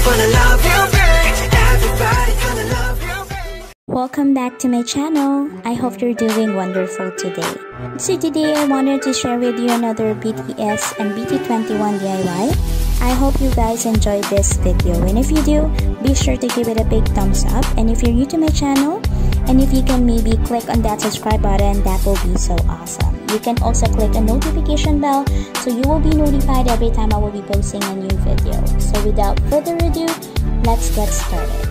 wanna love you, babe. Everybody gonna love you, babe. Welcome back to my channel. I hope you're doing wonderful today. So today I wanted to share with you another BTS and BT21 DIY. I hope you guys enjoyed this video, and if you do, be sure to give it a big thumbs up. And if you're new to my channel, and if you can maybe click on that subscribe button, that will be so awesome. You can also click a notification bell so you will be notified every time I will be posting a new video. So without further ado, let's get started.